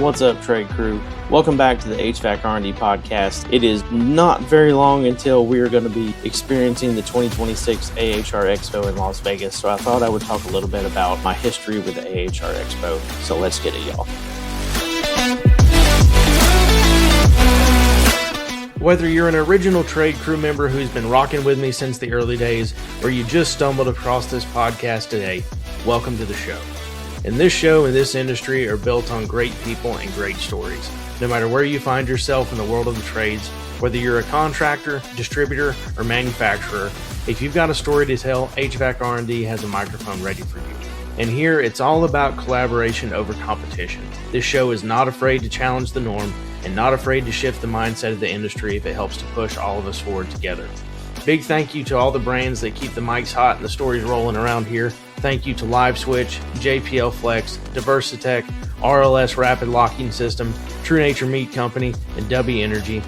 What's up, trade crew? Welcome back to the HVAC R&D podcast. It is not very long until we are going to be experiencing the 2026 AHR Expo in Las Vegas, so I thought I would talk a little bit about my history with the AHR Expo. So let's get it, y'all. Whether you're an original trade crew member who's been rocking with me since the early days, or you just stumbled across this podcast today, welcome to the show. And this show and this industry are built on great people and great stories. No matter where you find yourself in the world of the trades, whether you're a contractor, distributor, or manufacturer, if you've got a story to tell, HVAC R&D has a microphone ready for you. And here, it's all about collaboration over competition. This show is not afraid to challenge the norm and not afraid to shift the mindset of the industry if it helps to push all of us forward together. Big thank you to all the brands that keep the mics hot and the stories rolling around here. Thank you to LiveSwitch, JPL Flex, Diversitech, RLS Rapid Locking System, True Nature Meat Company, and W Energy.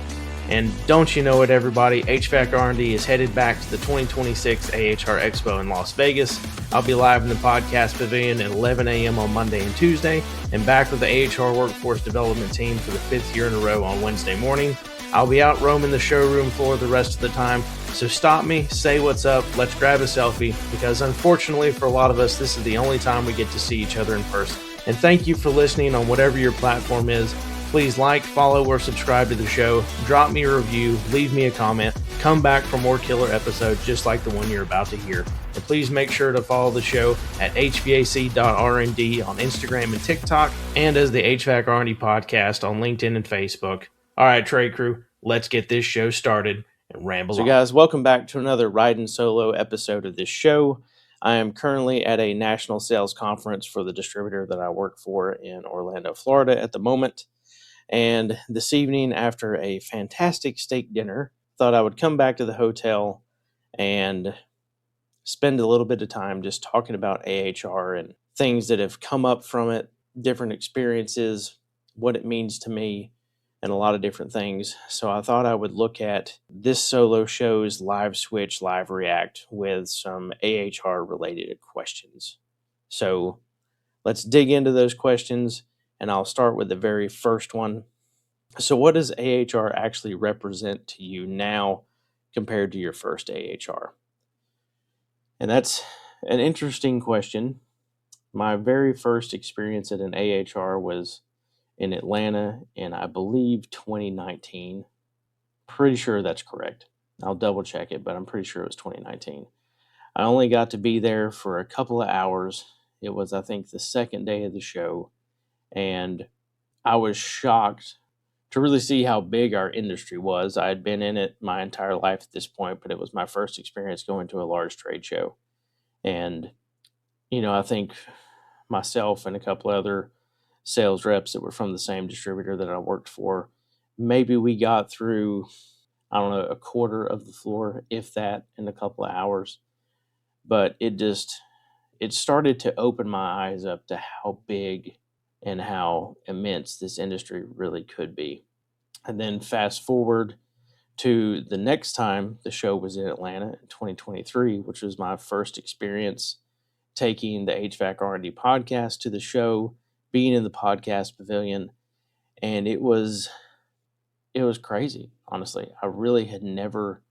And don't you know it, everybody, HVAC R&D is headed back to the 2026 AHR Expo in Las Vegas. I'll be live in the podcast pavilion at 11 a.m. on Monday and Tuesday, and back with the AHR Workforce Development Team for the 5th year in a row on Wednesday morning. I'll be out roaming the showroom floor the rest of the time, so stop me, say what's up, let's grab a selfie, because unfortunately for a lot of us, this is the only time we get to see each other in person. And thank you for listening on whatever your platform is. Please like, follow, or subscribe to the show, drop me a review, leave me a comment, come back for more killer episodes just like the one you're about to hear. And please make sure to follow the show at hvac.rnd on Instagram and TikTok, and as the HVAC R&D podcast on LinkedIn and Facebook. All right, trade crew, let's get this show started and ramble on. So guys, welcome back to another Ridin Solo episode of this show. I am currently at a national sales conference for the distributor that I work for in Orlando, Florida at the moment. And this evening, after a fantastic steak dinner, thought I would come back to the hotel and spend a little bit of time just talking about AHR and things that have come up from it, different experiences, what it means to me, and a lot of different things. So I thought I would look at this solo show's LiveSwitch Live React with some AHR related questions. So let's dig into those questions, and I'll start with the very first one. So what does AHR actually represent to you now compared to your first AHR? And that's an interesting question. My very first experience at an AHR was in Atlanta in, I believe, 2019. Pretty sure that's correct. I'll double check it, but I'm pretty sure it was 2019. I only got to be there for a couple of hours. It was, I think, the second day of the show, and I was shocked to really see how big our industry was. I had been in it my entire life at this point, but it was my first experience going to a large trade show. And, I think myself and a couple other sales reps that were from the same distributor that I worked for, maybe we got through, a quarter of the floor, if that, in a couple of hours. But it started to open my eyes up to how big and how immense this industry really could be. And then fast forward to the next time the show was in Atlanta in 2023, which was my first experience taking the HVAC R&D podcast to the show, being in the podcast pavilion, and it was crazy, honestly. I really had never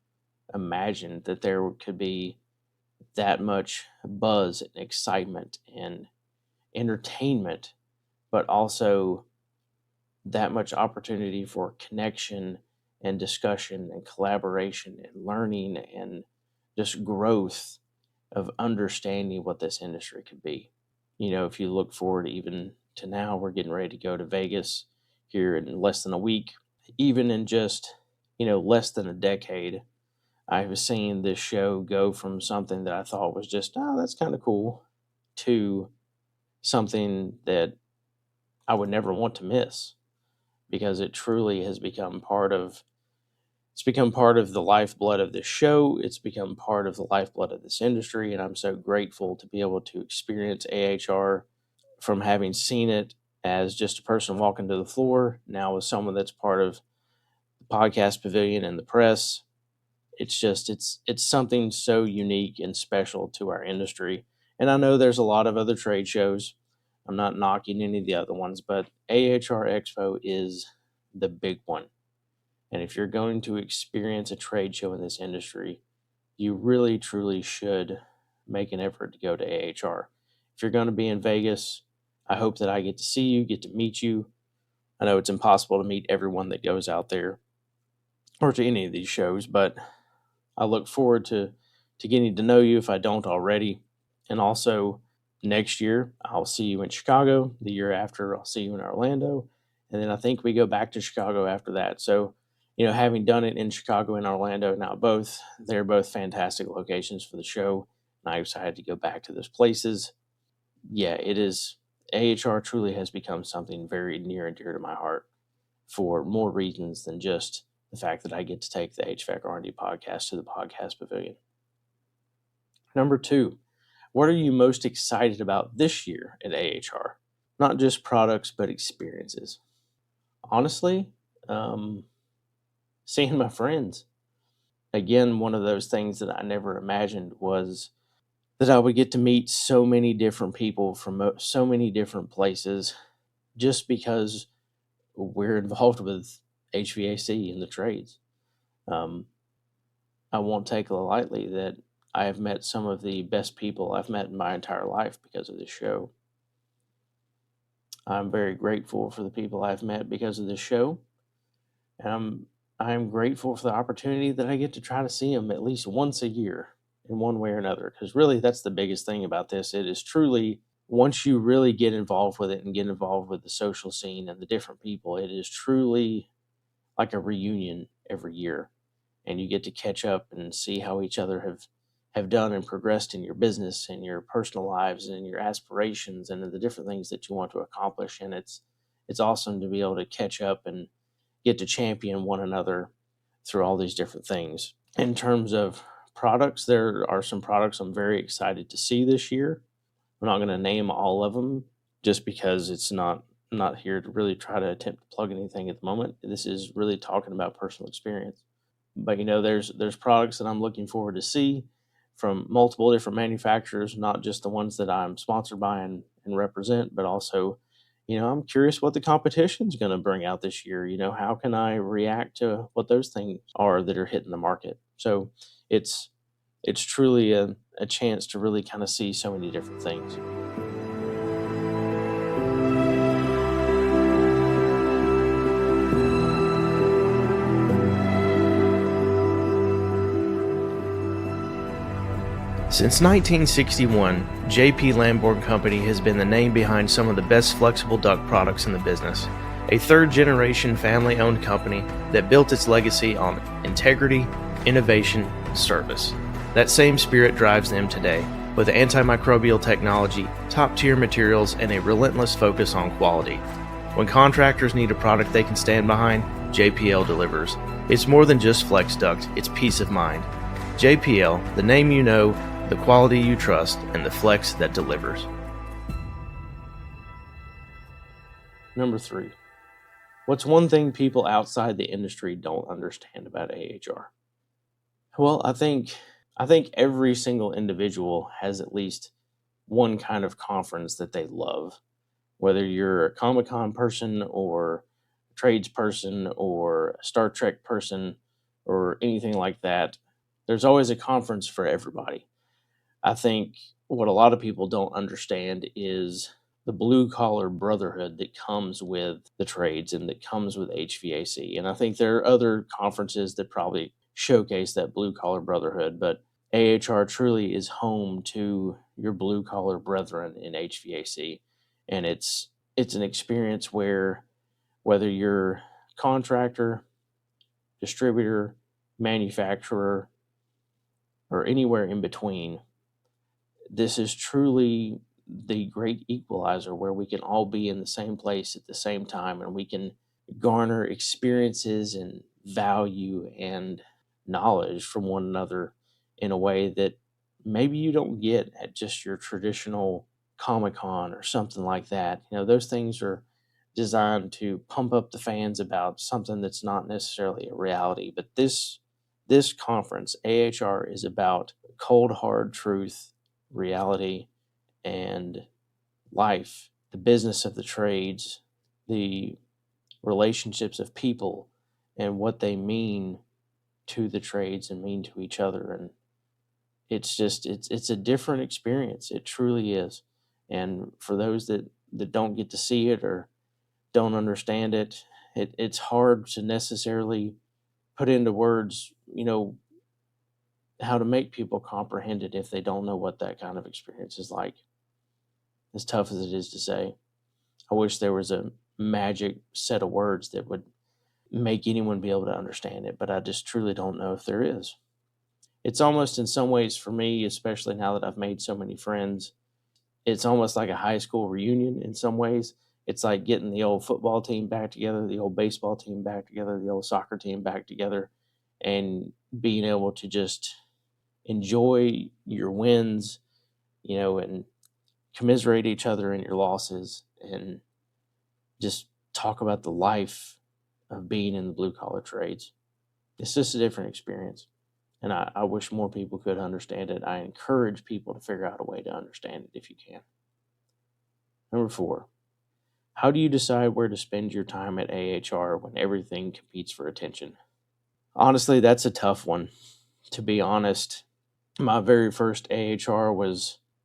imagined that there could be that much buzz and excitement and entertainment, but also that much opportunity for connection and discussion and collaboration and learning and just growth of understanding what this industry could be. If you look forward even to now, we're getting ready to go to Vegas here in less than a week. Even in just, less than a decade, I've seen this show go from something that I thought was just, that's kind of cool, to something that I would never want to miss, because it truly has become part of the lifeblood of this show. It's become part of the lifeblood of this industry, and I'm so grateful to be able to experience AHR from having seen it as just a person walking to the floor, now as someone that's part of the podcast pavilion and the press. It's something so unique and special to our industry. And I know there's a lot of other trade shows I'm not knocking any of the other ones, but AHR Expo is the big one. And if you're going to experience a trade show in this industry, you really, truly should make an effort to go to AHR. If you're going to be in Vegas, I hope that I get to see you, get to meet you. I know it's impossible to meet everyone that goes out there or to any of these shows, but I look forward to getting to know you if I don't already. And also, next year, I'll see you in Chicago. The year after, I'll see you in Orlando. And then I think we go back to Chicago after that. So, having done it in Chicago and Orlando now they're both fantastic locations for the show. And I'm excited to go back to those places. Yeah, it is. AHR truly has become something very near and dear to my heart for more reasons than just the fact that I get to take the HVAC R&D podcast to the podcast pavilion. Number 2, what are you most excited about this year at AHR? Not just products, but experiences. Honestly, seeing my friends. Again, one of those things that I never imagined was that I would get to meet so many different people from so many different places just because we're involved with HVAC in the trades. I won't take it lightly that I have met some of the best people I've met in my entire life because of this show. I'm very grateful for the people I've met because of this show. And I'm grateful for the opportunity that I get to try to see them at least once a year in one way or another. Because really, that's the biggest thing about this. It is truly, once you really get involved with it and get involved with the social scene and the different people, it is truly like a reunion every year. And you get to catch up and see how each other have done and progressed in your business and your personal lives and your aspirations and the different things that you want to accomplish. And it's awesome to be able to catch up and get to champion one another through all these different things. In terms of products, there are some products I'm very excited to see this year. I'm not going to name all of them just because I'm not here to really try to attempt to plug anything at the moment. This is really talking about personal experience. But there's products that I'm looking forward to see from multiple different manufacturers, not just the ones that I'm sponsored by and represent, but also, I'm curious what the competition's going to bring out this year. How can I react to what those things are that are hitting the market? So it's truly a chance to really kind of see so many different things. Since 1961, JP Lamborn Company has been the name behind some of the best flexible duct products in the business. A third-generation family-owned company that built its legacy on integrity, innovation, and service. That same spirit drives them today, with antimicrobial technology, top-tier materials, and a relentless focus on quality. When contractors need a product they can stand behind, JPL delivers. It's more than just flex duct, it's peace of mind. JPL, the name you know, the quality you trust, and the flex that delivers. Number 3. What's one thing people outside the industry don't understand about AHR? Well, I think every single individual has at least one kind of conference that they love. Whether you're a Comic-Con person or a trades person or a Star Trek person or anything like that, there's always a conference for everybody. I think what a lot of people don't understand is the blue-collar brotherhood that comes with the trades and that comes with HVAC. And I think there are other conferences that probably showcase that blue-collar brotherhood, but AHR truly is home to your blue-collar brethren in HVAC. And it's an experience where whether you're contractor, distributor, manufacturer, or anywhere in between, this is truly the great equalizer where we can all be in the same place at the same time and we can garner experiences and value and knowledge from one another in a way that maybe you don't get at just your traditional Comic-Con or something like that. Those things are designed to pump up the fans about something that's not necessarily a reality. But this conference, AHR, is about cold, hard truth, reality, and life the business of the trades, the relationships of people, and what they mean to the trades and mean to each other. And it's a different experience. It truly is. And for those that don't get to see it or don't understand it, it's hard to necessarily put into words, how to make people comprehend it if they don't know what that kind of experience is like. As tough as it is to say, I wish there was a magic set of words that would make anyone be able to understand it, but I just truly don't know if there is. It's almost, in some ways for me, especially now that I've made so many friends, it's almost like a high school reunion in some ways. It's like getting the old football team back together, the old baseball team back together, the old soccer team back together, and being able to just enjoy your wins, and commiserate each other in your losses, and just talk about the life of being in the blue-collar trades. It's just a different experience, and I wish more people could understand it. I encourage people to figure out a way to understand it if you can. Number 4, how do you decide where to spend your time at AHR when everything competes for attention? Honestly, that's a tough one. To be honest, my very first AHR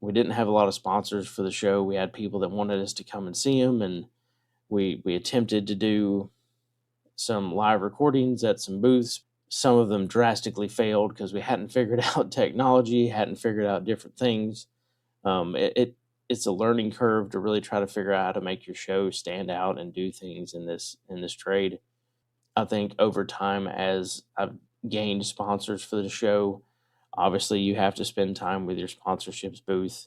we didn't have a lot of sponsors for the show. We had people that wanted us to come and see them, and we attempted to do some live recordings at some booths. Some of them drastically failed because we hadn't figured out technology, hadn't figured out different things. It's a learning curve to really try to figure out how to make your show stand out and do things in this trade. I think over time, as I've gained sponsors for the show, obviously you have to spend time with your sponsorships booth.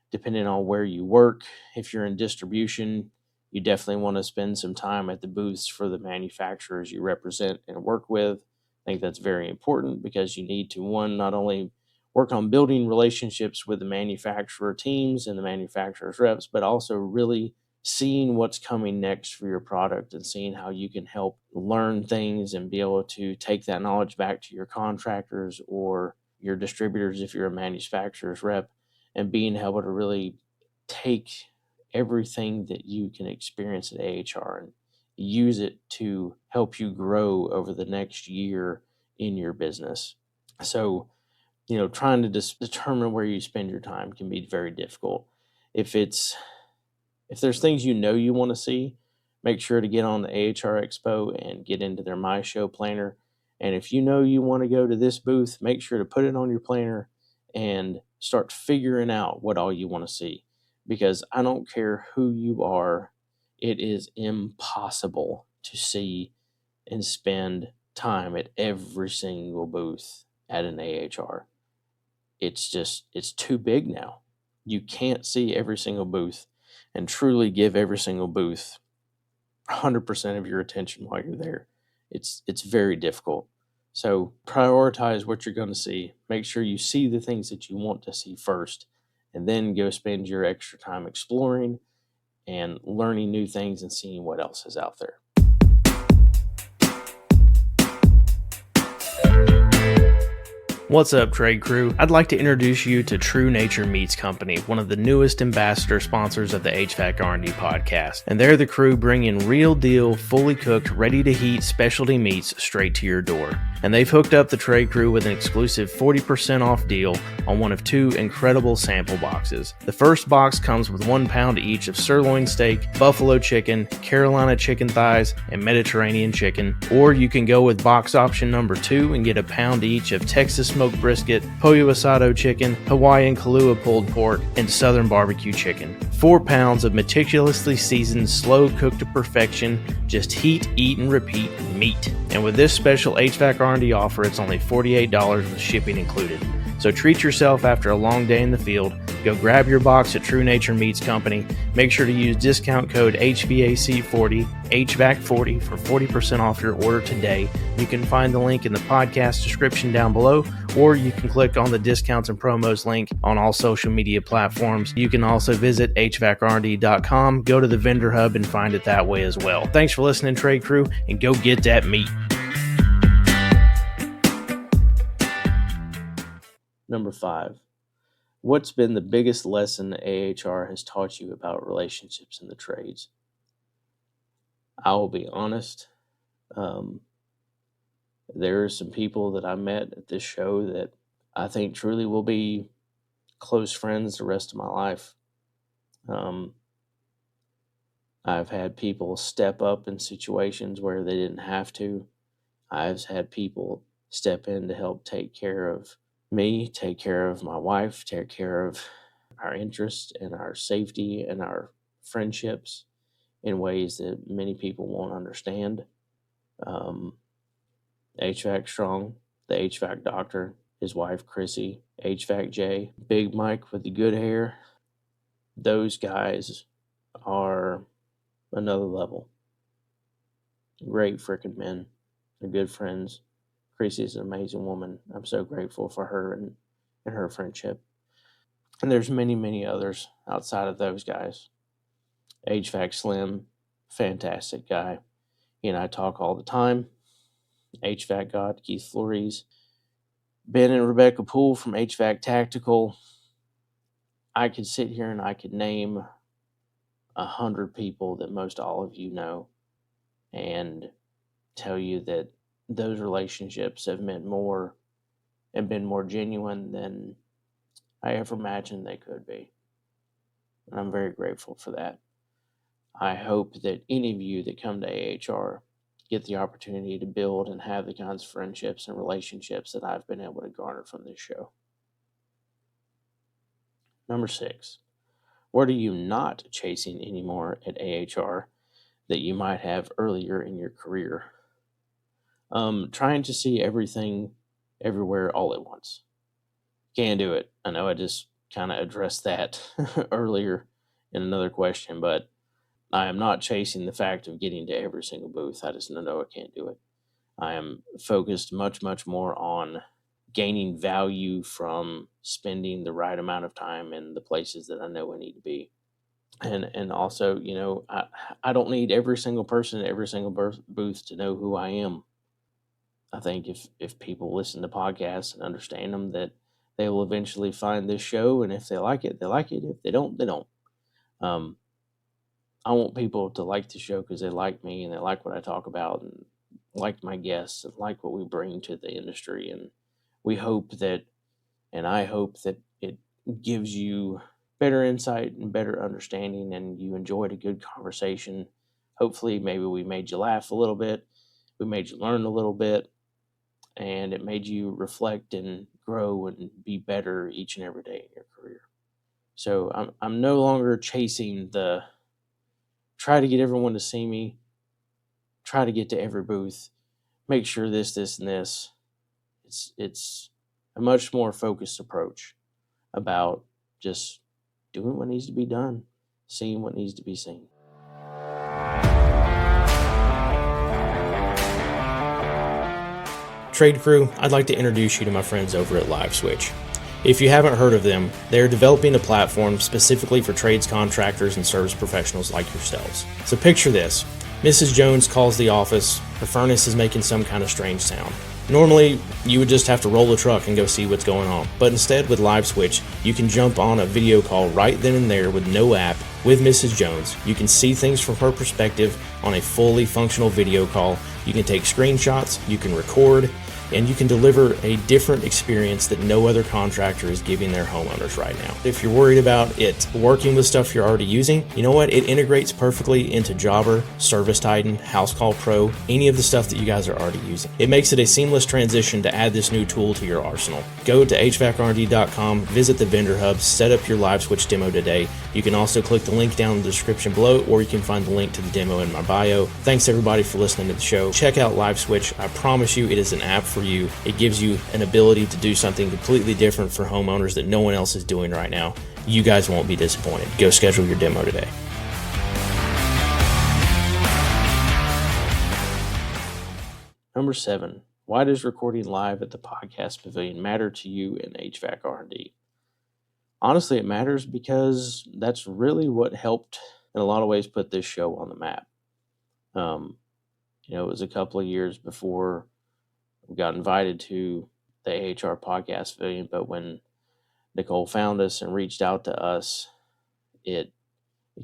Depending on where you work, if you're in distribution, you definitely want to spend some time at the booths for the manufacturers you represent and work with. I think that's very important because you need to, one, not only work on building relationships with the manufacturer teams and the manufacturer's reps, but also really seeing what's coming next for your product and seeing how you can help learn things and be able to take that knowledge back to your contractors or your distributors if you're a manufacturer's rep, and being able to really take everything that you can experience at AHR and use it to help you grow over the next year in your business. So, trying to determine where you spend your time can be very difficult. If there's things you want to see, make sure to get on the AHR Expo and get into their My Show planner. And if you want to go to this booth, make sure to put it on your planner and start figuring out what all you want to see. Because I don't care who you are, it is impossible to see and spend time at every single booth at an AHR. It's too big now. You can't see every single booth and truly give every single booth 100% of your attention while you're there. It's very difficult. So prioritize what you're going to see. Make sure you see the things that you want to see first, and then go spend your extra time exploring and learning new things and seeing what else is out there. What's up, Trade Crew? I'd like to introduce you to True Nature Meats Company, one of the newest ambassador sponsors of the HVAC R&D podcast. And they're the crew bringing real deal, fully cooked, ready to heat specialty meats straight to your door. And they've hooked up the Trade Crew with an exclusive 40% off deal on one of 2 incredible sample boxes. The first box comes with 1 pound each of sirloin steak, buffalo chicken, Carolina chicken thighs, and Mediterranean chicken. Or you can go with box option number 2 and get 1 pound each of Texas smoked brisket, pollo asado chicken, Hawaiian Kahlua pulled pork, and southern barbecue chicken. 4 pounds of meticulously seasoned, slow cooked to perfection, just heat, eat, and repeat meat. And with this special HVAC R&D offer, it's only $48 with shipping included. So treat yourself after a long day in the field. Go grab your box at True Nature Meats Company. Make sure to use discount code HVAC40, HVAC40 for 40% off your order today. You can find the link in the podcast description down below, or you can click on the discounts and promos link on all social media platforms. You can also visit hvacrnd.com, go to the vendor hub, and find it that way as well. Thanks for listening, Trade Crew, and go get that meat. Number 5, What's been the biggest lesson AHR has taught you about relationships in the trades? I will be honest. There are some people that I met at this show that I think truly will be close friends the rest of my life. I've had people step up in situations where they didn't have to. I've had people step in to help take care of me, take care of my wife, take care of our interests and our safety and our friendships in ways that many people won't understand. HVAC Strong, the HVAC Doctor, his wife Chrissy, HVAC J, Big Mike with the good hair. Those guys are another level. Great freaking men. They're good friends. Chrissy is an amazing woman. I'm so grateful for her and her friendship. And there's many, many others outside of those guys. HVAC Slim, fantastic guy. He and I talk all the time. HVAC God, Keith Flores. Ben and Rebecca Poole from HVAC Tactical. I could sit here and I could name 100 people that most all of you know and tell you that those relationships have meant more and been more genuine than I ever imagined they could be. And I'm very grateful for that. I hope that any of you that come to AHR get the opportunity to build and have the kinds of friendships and relationships that I've been able to garner from this show. Number 6, what are you not chasing anymore at AHR that you might have earlier in your career? Trying to see everything everywhere all at once. Can't do it. I know I just kind of addressed that earlier in another question, but I am not chasing the fact of getting to every single booth. I just know I can't do it. I am focused much, much more on gaining value from spending the right amount of time in the places that I know I need to be. And also, I don't need every single person at every single booth to know who I am. I think if people listen to podcasts and understand them, that they will eventually find this show, and if they like it, they like it. If they don't, they don't. I want people to like the show because they like me and they like what I talk about and like my guests and like what we bring to the industry. And we hope that, and I hope that it gives you better insight and better understanding and you enjoyed a good conversation. Hopefully, maybe we made you laugh a little bit. We made you learn a little bit. And it made you reflect and grow and be better each and every day in your career. So I'm no longer chasing the try to get everyone to see me, try to get to every booth, make sure this, and this. It's a much more focused approach about just doing what needs to be done, seeing what needs to be seen. Trade crew, I'd like to introduce you to my friends over at LiveSwitch. If you haven't heard of them, they are developing a platform specifically for trades contractors and service professionals like yourselves. So picture this. Mrs. Jones calls the office, her furnace is making some kind of strange sound. Normally, you would just have to roll the truck and go see what's going on, but instead with LiveSwitch, you can jump on a video call right then and there with no app with Mrs. Jones. You can see things from her perspective on a fully functional video call. You can take screenshots, you can record, and you can deliver a different experience that no other contractor is giving their homeowners right now. If you're worried about it working with stuff you're already using, you know what? It integrates perfectly into Jobber, Service Titan, House Call Pro, any of the stuff that you guys are already using. It makes it a seamless transition to add this new tool to your arsenal. Go to hvacrnd.com, visit the vendor hub, set up your LiveSwitch demo today. You can also click the link down in the description below, or you can find the link to the demo in my bio. Thanks everybody for listening to the show. Check out LiveSwitch. I promise you it is an app for you. It gives you an ability to do something completely different for homeowners that no one else is doing right now. You guys won't be disappointed. Go schedule your demo today. Number 7, why does recording live at the podcast pavilion matter to you in HVAC R&D? Honestly, it matters because that's really what helped in a lot of ways put this show on the map. It was a couple of years before we got invited to the AHR podcast pavilion, but when Nicole found us and reached out to us, it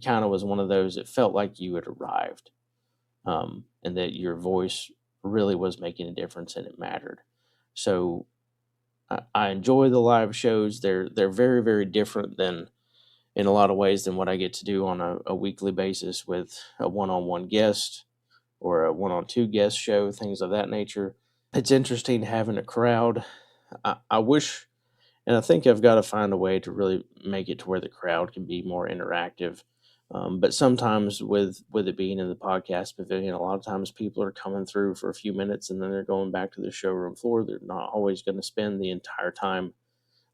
kind of was one of those, it felt like you had arrived, and that your voice really was making a difference and it mattered. So I enjoy the live shows. They're very, very different than, in a lot of ways, than what I get to do on a weekly basis with a one-on-one guest or a one-on-two guest show, things of that nature. It's interesting having a crowd. I wish, and I think I've got to find a way to really make it to where the crowd can be more interactive. But sometimes with it being in the podcast pavilion, a lot of times people are coming through for a few minutes and then they're going back to the showroom floor. They're not always going to spend the entire time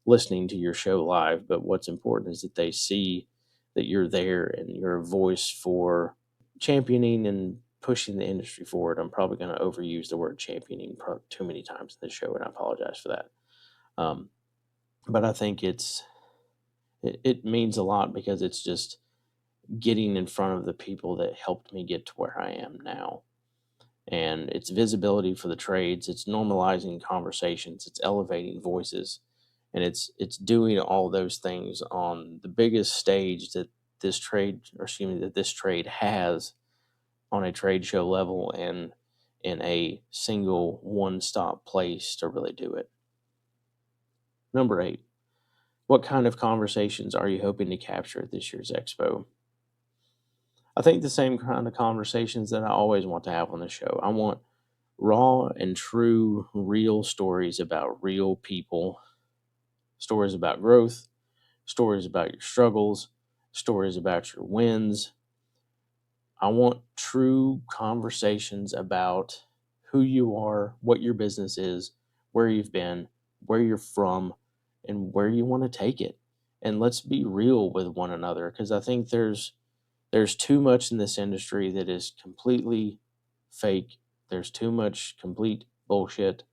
listening to your show live. But what's important is that they see that you're there and you're a voice for championing and pushing the industry forward. I'm probably going to overuse the word championing too many times in the show, and I apologize for that. But I think it means a lot because it's just getting in front of the people that helped me get to where I am now. And it's visibility for the trades. It's normalizing conversations. It's elevating voices. And it's doing all those things on the biggest stage that this trade has on a trade show level and in a single one-stop place to really do it. Number 8, what kind of conversations are you hoping to capture at this year's expo? I think the same kind of conversations that I always want to have on the show. I want raw and true, real stories about real people, stories about growth, stories about your struggles, stories about your wins. I want true conversations about who you are, what your business is, where you've been, where you're from, and where you want to take it. And let's be real with one another, because I think there's too much in this industry that is completely fake. There's too much complete bullshit.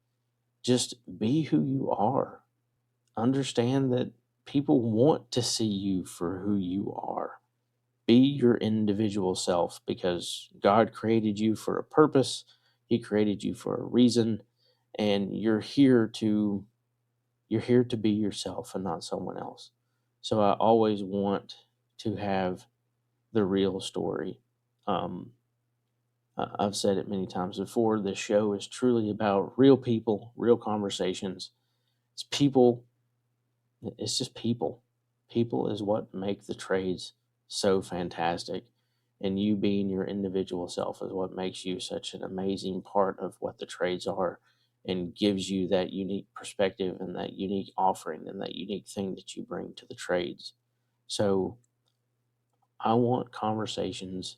Just be who you are. Understand that people want to see you for who you are. Be your individual self, because God created you for a purpose. He created you for a reason, and you're here to be yourself and not someone else. So I always want to have the real story. I've said it many times before. This show is truly about real people, real conversations. It's people. It's just people. People is what make the trades so fantastic. And you being your individual self is what makes you such an amazing part of what the trades are and gives you that unique perspective and that unique offering and that unique thing that you bring to the trades. So I want conversations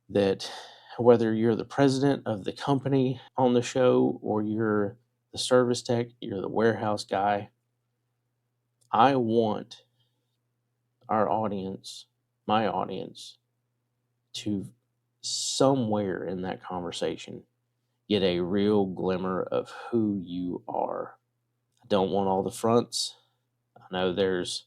that, whether you're the president of the company on the show or you're the service tech, you're the warehouse guy, I want our audience, my audience, to somewhere in that conversation get a real glimmer of who you are. I don't want all the fronts. I know there's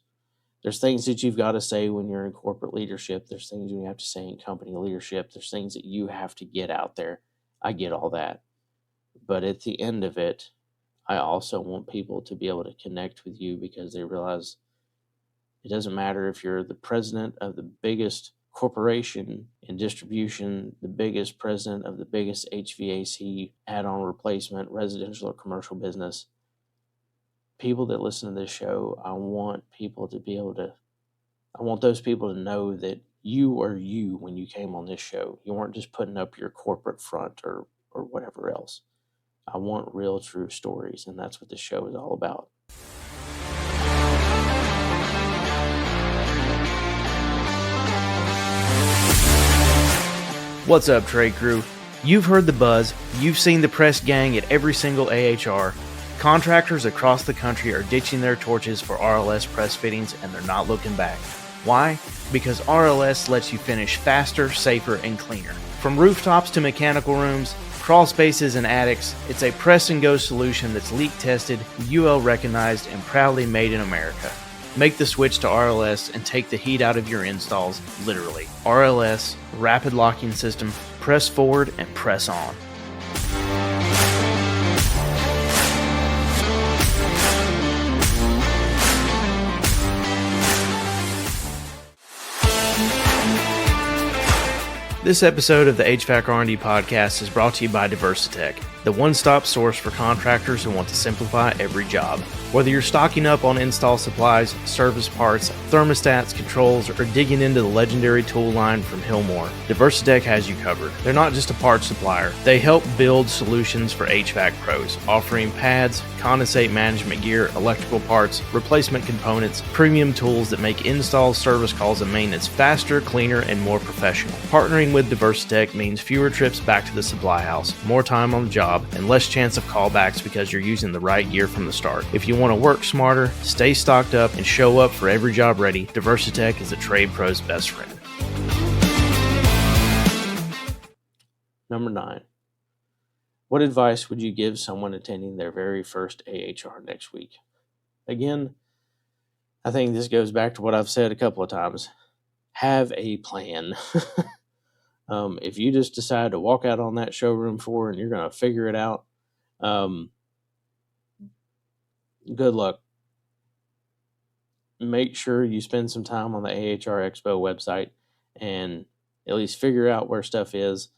things that you've got to say when you're in corporate leadership. There's things you have to say in company leadership. There's things that you have to get out there. I get all that. But at the end of it, I also want people to be able to connect with you because they realize it doesn't matter if you're the president of the biggest corporation in distribution, the biggest president of the biggest HVAC add-on replacement, residential or commercial business. People that listen to this show, I want those people to know that you are you when you came on this show. You weren't just putting up your corporate front or whatever else. I want real, true stories, and that's what this show is all about. What's up, trade crew? You've heard the buzz, you've seen the press gang at every single AHR. Contractors across the country are ditching their torches for RLS press fittings, and they're not looking back. Why? Because RLS lets you finish faster, safer, and cleaner. From rooftops to mechanical rooms, crawl spaces and attics, it's a press and go solution that's leak tested, UL recognized, and proudly made in America. Make the switch to RLS and take the heat out of your installs, literally. RLS, rapid locking system, press forward and press on. This episode of the HVAC R&D podcast is brought to you by Diversitech, the one-stop source for contractors who want to simplify every job. Whether you're stocking up on install supplies, service parts, thermostats, controls, or digging into the legendary tool line from Hillmore, Diversitech has you covered. They're not just a parts supplier. They help build solutions for HVAC pros, offering pads, condensate management gear, electrical parts, replacement components, premium tools that make install, service calls, and maintenance faster, cleaner, and more professional. Partnering with Diversitech means fewer trips back to the supply house, more time on the job, and less chance of callbacks because you're using the right gear from the start. If you want to work smarter, stay stocked up, and show up for every job ready, Diversitech is a trade pro's best friend. Number 9. What advice would you give someone attending their very first AHR next week? Again, I think this goes back to what I've said a couple of times. Have a plan. If you just decide to walk out on that showroom floor and you're going to figure it out, good luck. Make sure you spend some time on the AHR Expo website and at least figure out where stuff is.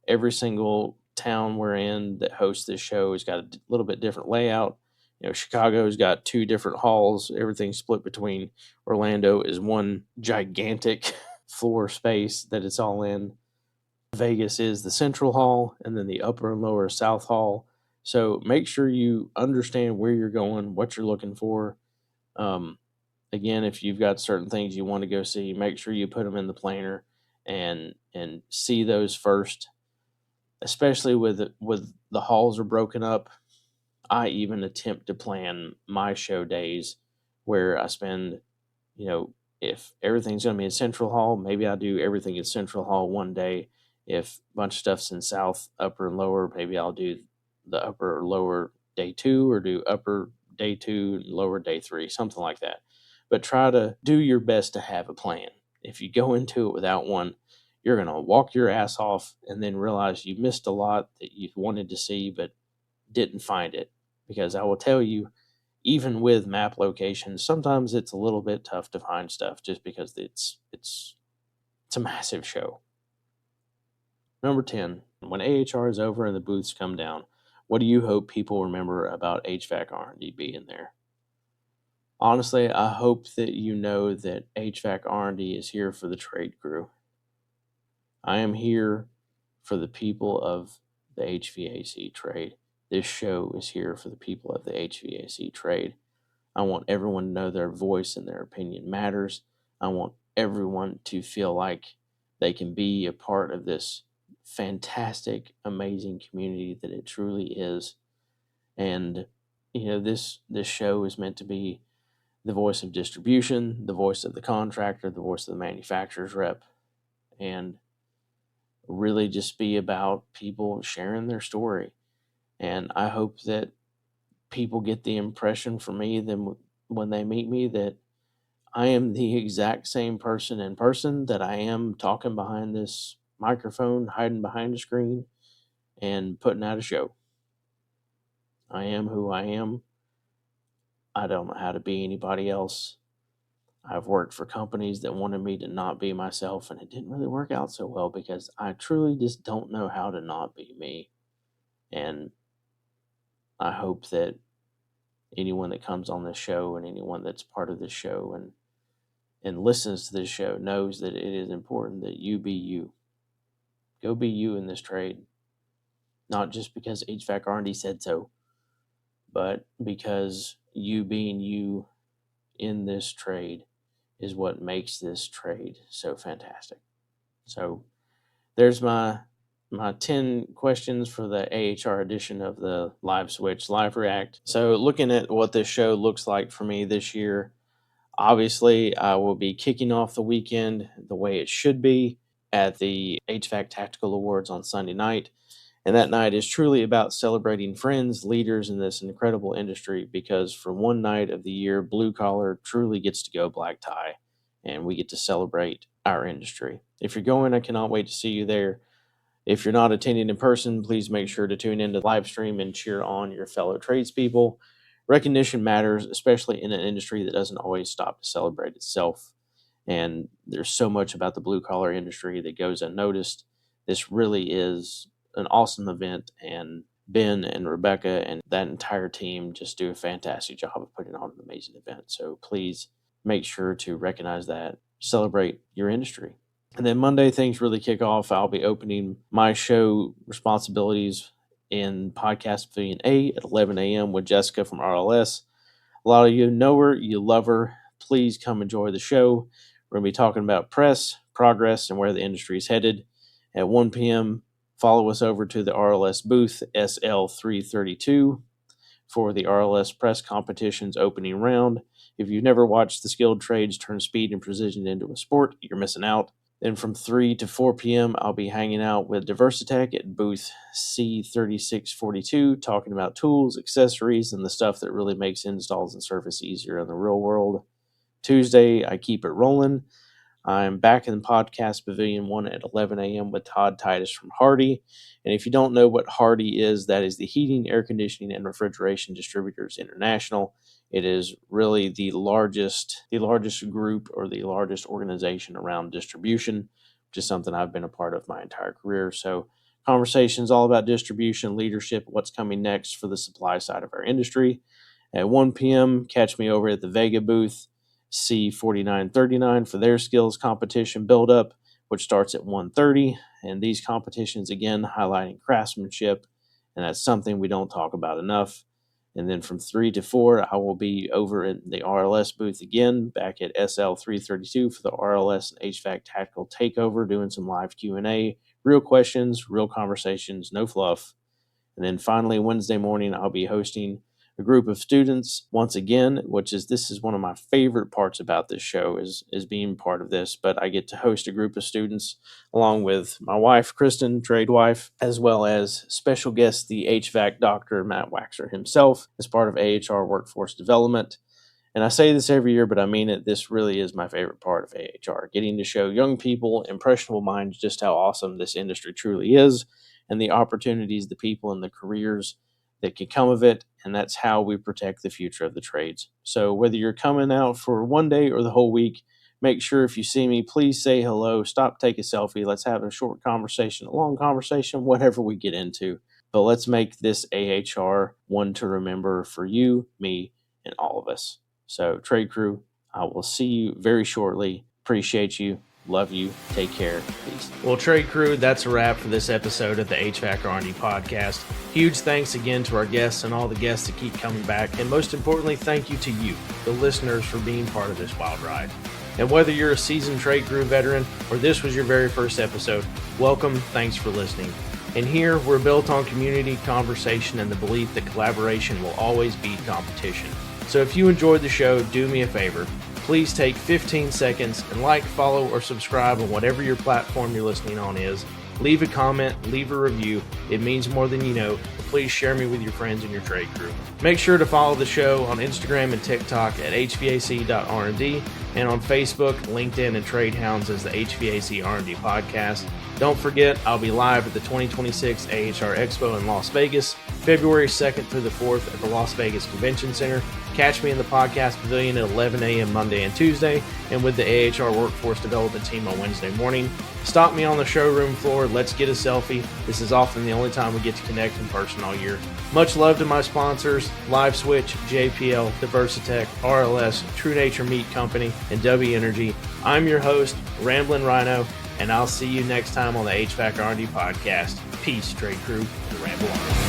Every single town we're in that hosts this show has got a little bit different layout. You know, Chicago's got 2 different halls. Everything's split between. Orlando is one gigantic floor space that it's all in. Vegas is the central hall, and then the upper and lower south hall. So make sure you understand where you're going, what you're looking for. Again, if you've got certain things you want to go see, make sure you put them in the planner and see those first. Especially with the halls are broken up. I even attempt to plan my show days where I spend, if everything's going to be in Central Hall, maybe I do everything in Central Hall one day. If a bunch of stuff's in South, upper, and lower, maybe I'll do the upper or lower day 2 or do upper day 2, lower day 3, something like that. But try to do your best to have a plan. If you go into it without one, you're going to walk your ass off and then realize you missed a lot that you wanted to see but didn't find it. Because I will tell you, even with map locations, sometimes it's a little bit tough to find stuff just because it's a massive show. Number 10, when AHR is over and the booths come down, what do you hope people remember about HVAC R&D being there? Honestly, I hope that you know that HVAC R&D is here for the trade crew. I am here for the people of the HVAC trade. This show is here for the people of the HVAC trade. I want everyone to know their voice and their opinion matters. I want everyone to feel like they can be a part of this fantastic, amazing community that it truly is. And, this show is meant to be the voice of distribution, the voice of the contractor, the voice of the manufacturer's rep, and really just be about people sharing their story. And I hope that people get the impression from me then when they meet me that I am the exact same person in person that I am talking behind this microphone, hiding behind a screen, and putting out a show. I am who I am. I don't know how to be anybody else. I've worked for companies that wanted me to not be myself, and it didn't really work out so well because I truly just don't know how to not be me. And I hope that anyone that comes on this show and anyone that's part of this show and listens to this show knows that it is important that you be you. Go be you in this trade. Not just because HVAC R&D said so, but because you being you in this trade is what makes this trade so fantastic. So there's my 10 questions for the AHR edition of the LiveSwitch Live React. So looking at what this show looks like for me this year, obviously I will be kicking off the weekend the way it should be at the HVAC Tactical Awards on Sunday night. And that night is truly about celebrating friends, leaders in this incredible industry, because for one night of the year, blue collar truly gets to go black tie, and we get to celebrate our industry. If you're going, I cannot wait to see you there. If you're not attending in person, please make sure to tune into the live stream and cheer on your fellow tradespeople. Recognition matters, especially in an industry that doesn't always stop to celebrate itself. And there's so much about the blue collar industry that goes unnoticed. this really is an awesome event, and Ben and Rebecca and that entire team just do a fantastic job of putting on an amazing event. So please make sure to recognize that, celebrate your industry. And then Monday, things really kick off. I'll be opening my show responsibilities in Podcast Pavilion A at 11 a.m. with Jessica from RLS. A lot of you know her, you love her. Please come enjoy the show. We're going to be talking about press, progress, and where the industry is headed. At 1 p.m., follow us over to the RLS booth, SL332, for the RLS Press Competition's opening round. If you've never watched the skilled trades turn speed and precision into a sport, you're missing out. Then from 3 to 4 p.m., I'll be hanging out with Diversitech at booth C3642, talking about tools, accessories, and the stuff that really makes installs and service easier in the real world. Tuesday, I keep it rolling. I'm back in Podcast Pavilion 1 at 11 a.m. with Todd Titus from Hardy. And if you don't know what Hardy is, that is the Heating, Air Conditioning, and Refrigeration Distributors International. It is really the largest group or the largest organization around distribution, which is something I've been a part of my entire career. So conversations all about distribution, leadership, what's coming next for the supply side of our industry. At 1 p.m., catch me over at the Vega booth, C4939, for their skills competition build-up, which starts at 1:30. And these competitions, again, highlighting craftsmanship, and that's something we don't talk about enough. And then from 3 to 4, I will be over in the RLS booth again, back at SL332 for the RLS and HVAC Tactical Takeover, doing some live Q&A, real questions, real conversations, no fluff. And then finally, Wednesday morning, I'll be hosting a group of students once again, this is one of my favorite parts about this show is being part of this, but I get to host a group of students along with my wife, Kristen, trade wife, as well as special guest, the HVAC doctor, Matt Waxer himself, as part of AHR Workforce Development. And I say this every year, but I mean it. This really is my favorite part of AHR, getting to show young people, impressionable minds, just how awesome this industry truly is and the opportunities, the people, and the careers that can come of it, and that's how we protect the future of the trades. So whether you're coming out for one day or the whole week, make sure if you see me, please say hello, stop, take a selfie, let's have a short conversation, a long conversation, whatever we get into. But let's make this AHR one to remember for you, me, and all of us. So Trade Crew, I will see you very shortly. Appreciate you. Love you. Take care. Peace. Well, Trade Crew, that's a wrap for this episode of the HVAC R&D podcast. Huge thanks again to our guests and all the guests that keep coming back. And most importantly, thank you to you, the listeners, for being part of this wild ride. And whether you're a seasoned Trade Crew veteran or this was your very first episode, welcome. Thanks for listening. And here, we're built on community, conversation, and the belief that collaboration will always beat competition. So if you enjoyed the show, do me a favor. Please take 15 seconds and like, follow, or subscribe on whatever your platform you're listening on is. Leave a comment, leave a review. It means more than you know. Please share me with your friends and your trade crew. Make sure to follow the show on Instagram and TikTok at HVAC.R&D and on Facebook, LinkedIn, and Trade Hounds as the HVAC R&D podcast. Don't forget, I'll be live at the 2026 AHR Expo in Las Vegas, February 2nd through the 4th at the Las Vegas Convention Center. Catch me in the Podcast Pavilion at 11 a.m. Monday and Tuesday, and with the AHR Workforce Development team on Wednesday morning. Stop me on the showroom floor. Let's get a selfie. This is often the only time we get to connect in person all year. Much love to my sponsors, LiveSwitch, JPL, Diversitech, RLS, True Nature Meat Company, and W Energy. I'm your host, Ramblin Rhyno, and I'll see you next time on the HVAC R&D podcast. Peace, Trade Crew. The Ramble on.